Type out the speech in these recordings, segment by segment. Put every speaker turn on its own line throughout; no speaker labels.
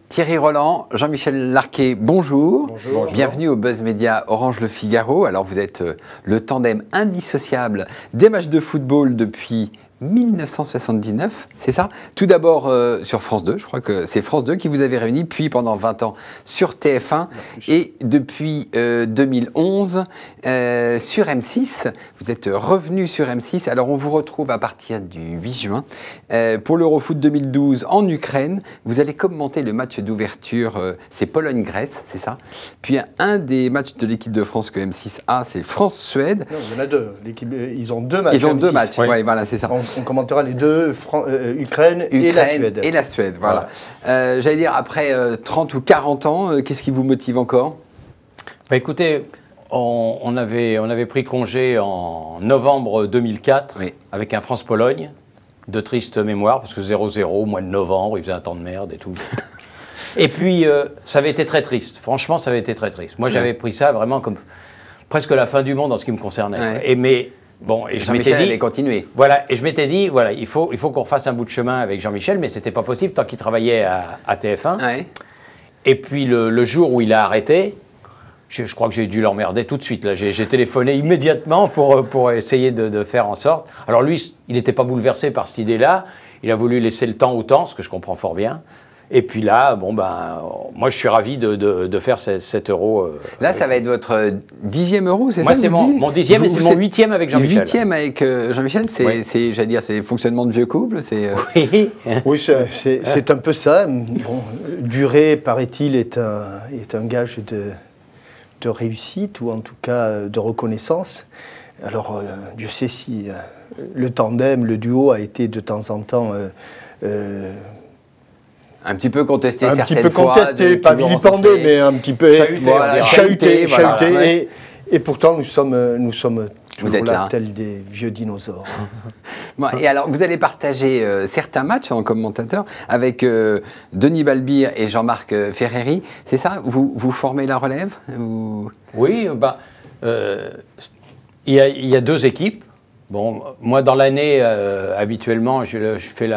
Thierry Roland, Jean-Michel Larquet, bonjour.
Bonjour.
Bienvenue au Buzz Média Orange Le Figaro. Alors vous êtes le tandem indissociable des matchs de football depuis 1979, c'est ça? Tout d'abord sur France 2, je crois que c'est France 2 qui vous avait réunis, puis pendant 20 ans sur TF1 et depuis 2011 sur M6. Vous êtes revenu sur M6, alors on vous retrouve à partir du 8 juin pour l'Eurofoot 2012 en Ukraine. Vous allez commenter le match d'ouverture, c'est Pologne-Grèce, c'est ça? Puis un des matchs de l'équipe de France que M6 a, c'est France-Suède.
Non, il y en a deux. Ils ont deux matchs.
Ils ont deux
M6.
matchs,
Oui.
ouais, voilà, c'est ça.
On commentera les deux, Ukraine et la Suède.
Et la Suède, voilà. J'allais dire, après 30 ou 40 ans, qu'est-ce qui vous motive encore?
Bah écoutez, on avait pris congé en novembre 2004 avec un France-Pologne, de triste mémoire, parce que 0-0 au mois de novembre, il faisait un temps de merde et tout. Et puis, ça avait été très triste. Franchement, ça avait été très triste. Moi, j'avais pris ça vraiment comme presque la fin du monde en ce qui me concernait. Ouais. Bon, et je m'étais dit,
continué.
Voilà, et je m'étais dit, voilà, il faut qu'on fasse un bout de chemin avec Jean-Michel, mais c'était pas possible tant qu'il travaillait à TF1. Ouais. Et puis le jour où il a arrêté, je crois que j'ai dû l'emmerder tout de suite. Là, j'ai téléphoné immédiatement pour essayer de faire en sorte. Alors lui, il n'était pas bouleversé par cette idée-là. Il a voulu laisser le temps au temps, ce que je comprends fort bien. Et puis là, bon ben, moi je suis ravi de faire cet euro.
Là, ça va être votre 10e euro, c'est ça?
Moi, c'est mon 10e et c'est mon 8e avec Jean-Michel.
8e avec Jean-Michel, j'allais dire, c'est fonctionnement de vieux couple.
Oui,
oui, c'est un peu ça. Bon, durer, paraît-il, est un gage de réussite ou en tout cas de reconnaissance. Alors, Dieu sait si le tandem, le duo a été de temps en temps
un petit peu contesté
certaines fois. Un petit peu
fois,
contesté, pas vilipendé, mais un petit peu chahuté. Et pourtant, nous sommes toujours là, tels des vieux dinosaures.
Bon, et alors, vous allez partager certains matchs en commentateur avec Denis Balbir et Jean-Marc Ferreri. C'est ça? Vous formez la relève?
Oui, il y a deux équipes. Bon, moi, dans l'année, habituellement, je fais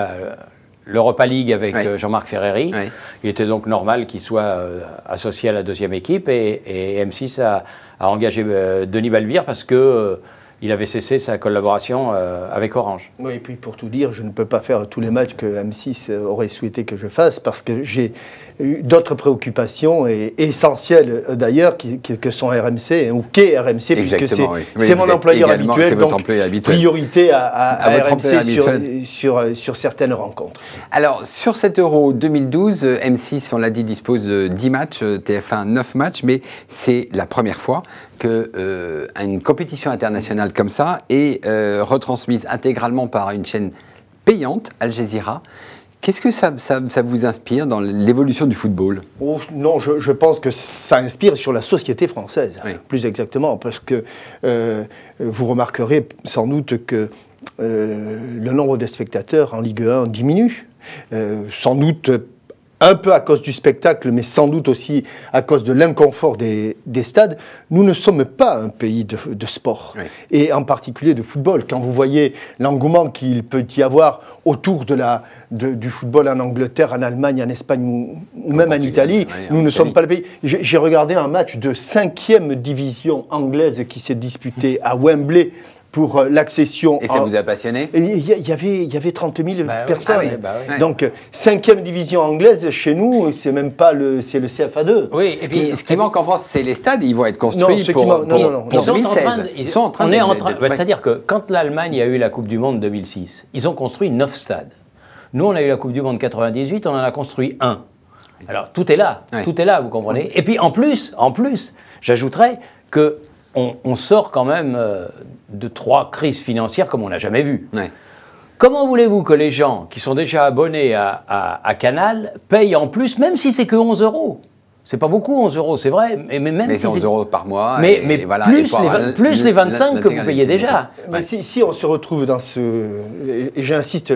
l'Europa League avec Jean-Marc Ferreri. Oui. Il était donc normal qu'il soit associé à la deuxième équipe et M6 a engagé Denis Balbir parce que il avait cessé sa collaboration avec Orange.
Oui, et puis pour tout dire, je ne peux pas faire tous les matchs que M6 aurait souhaité que je fasse parce que j'ai eu d'autres préoccupations et essentielles d'ailleurs que sont RMC ou qu'est RMC puisque c'est mon employeur habituel, donc priorité à RMC sur certaines rencontres.
Alors sur cet Euro 2012, M6, on l'a dit, dispose de 10 matchs, TF1 9 matchs, mais c'est la première fois qu'une compétition internationale comme ça est retransmise intégralement par une chaîne payante, Al Jazeera. Qu'est-ce que ça vous inspire dans l'évolution du football?
Non, je pense que ça inspire sur la société française, plus exactement, parce que vous remarquerez sans doute que le nombre de spectateurs en Ligue 1 diminue, sans doute un peu à cause du spectacle, mais sans doute aussi à cause de l'inconfort des stades. Nous ne sommes pas un pays de sport, et en particulier de football. Quand vous voyez l'engouement qu'il peut y avoir autour du football en Angleterre, en Allemagne, en Espagne ou même en Italie, nous ne sommes pas le pays. J'ai regardé un match de 5e division anglaise qui s'est disputé à Wembley pour l'accession.
Et ça vous a passionné?
Il y avait 30 000 personnes. Donc, 5e division anglaise, chez nous, c'est même pas c'est le CFA2.
Oui, ce qui manque en France, c'est les stades. Ils vont être construits pour 2016.
Ils sont en train c'est-à-dire que quand l'Allemagne a eu la Coupe du Monde 2006, ils ont construit 9 stades. Nous, on a eu la Coupe du Monde 98, on en a construit 1. Alors, tout est là. Tout est là, vous comprenez? Et puis, en plus, j'ajouterais que on sort quand même de 3 crises financières comme on n'a jamais vu. Comment voulez-vous que les gens qui sont déjà abonnés à Canal payent en plus, même si c'est que 11 €? C'est pas beaucoup, 11 €, c'est vrai.
Mais c'est 11 € par mois.
Mais plus les 25 que vous payez déjà.
Mais si on se retrouve dans ce... Et j'insiste,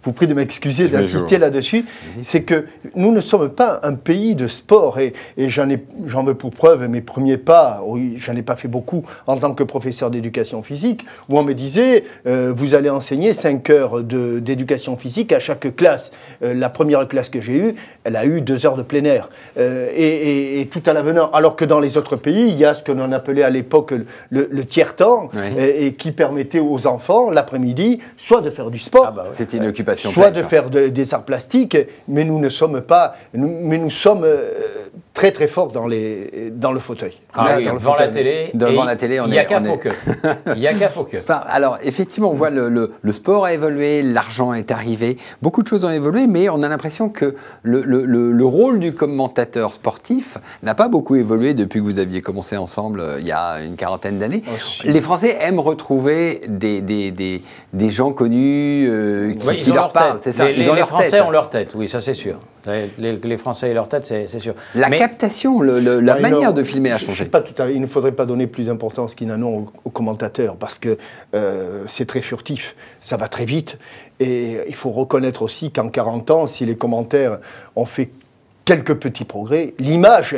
vous prie de m'excuser d'insister là-dessus, c'est que nous ne sommes pas un pays de sport et j'en veux pour preuve mes premiers pas, oui, j'en ai pas fait beaucoup en tant que professeur d'éducation physique, où on me disait vous allez enseigner 5 heures d'éducation physique à chaque classe. La première classe que j'ai eue, elle a eu 2 heures de plein air et tout à l'avenant, alors que dans les autres pays, il y a ce que l'on appelait à l'époque le tiers-temps et qui permettait aux enfants l'après-midi soit de faire du sport,
c'était une occupation
soit de faire des arts plastiques, mais nous ne sommes pas, nous sommes très très forts dans le fauteuil.
Devant la télé,
on
il n'y a qu'à faut que. Il n'y a qu'à faut que.
Alors, effectivement, on voit le sport a évolué, l'argent est arrivé, beaucoup de choses ont évolué, mais on a l'impression que le rôle du commentateur sportif n'a pas beaucoup évolué depuis que vous aviez commencé ensemble il y a une quarantaine d'années. Les Français aiment retrouver des gens connus qui leur parlent, c'est ça.
Les Français ont leur tête, oui, ça c'est sûr. Les Français et leur tête, c'est sûr.
La captation, la manière de filmer a changé.
Il ne faudrait pas donner plus d'importance qu'ils n'en ont aux commentateurs parce que c'est très furtif, ça va très vite. Et il faut reconnaître aussi qu'en 40 ans, si les commentaires ont fait quelques petits progrès, l'image,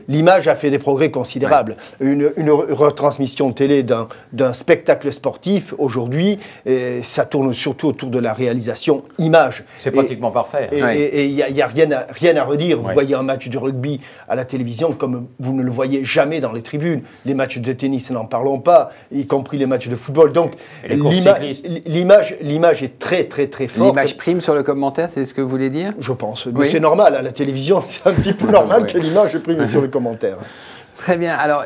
l'image a fait des progrès considérables. Une retransmission télé d'un spectacle sportif, aujourd'hui, ça tourne surtout autour de la réalisation image.
C'est pratiquement parfait.
Et il n'y a rien à redire. Vous voyez un match de rugby à la télévision comme vous ne le voyez jamais dans les tribunes. Les matchs de tennis, n'en parlons pas, y compris les matchs de football. Donc, l'image est très, très, très forte.
L'image prime sur le commentaire, c'est ce que vous voulez dire ?
Je pense. Mais c'est normal, à la télévision, c'est un petit peu normal que l'image prime sur les commentaires.
Très bien. Alors,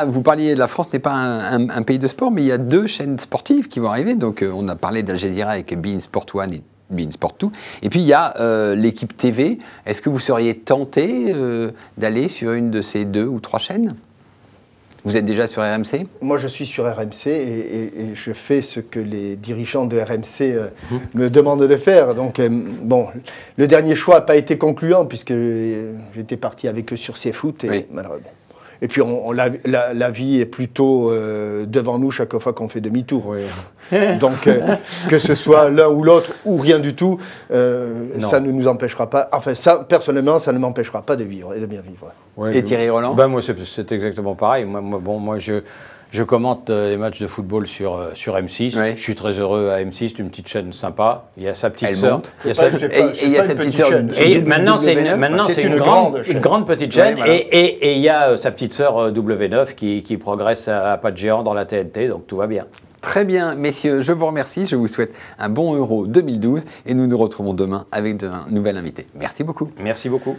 vous parliez de la France n'est pas un pays de sport, mais il y a 2 chaînes sportives qui vont arriver. Donc, on a parlé d'Al Jazeera avec beIN Sport 1 et beIN Sport 2. Et puis, il y a l'équipe TV. Est-ce que vous seriez tenté d'aller sur une de ces 2 ou 3 chaînes ? Vous êtes déjà sur RMC ?
Moi, je suis sur RMC et je fais ce que les dirigeants de RMC me demandent de faire. Donc, bon, le dernier choix n'a pas été concluant puisque j'étais parti avec eux sur CFoot et malheureusement. Et puis, la vie est plutôt devant nous chaque fois qu'on fait demi-tour. Donc, que ce soit l'un ou l'autre ou rien du tout, ça ne nous empêchera pas. Enfin, ça, personnellement, ça ne m'empêchera pas de vivre et de bien vivre.
Et Thierry Roland ?
Moi, c'est exactement pareil. Moi, je commente les matchs de football sur M6. Je suis très heureux à M6, c'est une petite chaîne sympa. Il y a sa petite sœur.
Et il y a sa petite sœur.
Et maintenant, c'est une grande petite chaîne. Et il y a sa petite sœur W9 qui progresse à pas de géant dans la TNT, donc tout va bien.
Très bien, messieurs, je vous remercie. Je vous souhaite un bon Euro 2012 et nous nous retrouvons demain avec un nouvel invité. Merci beaucoup.
Merci beaucoup.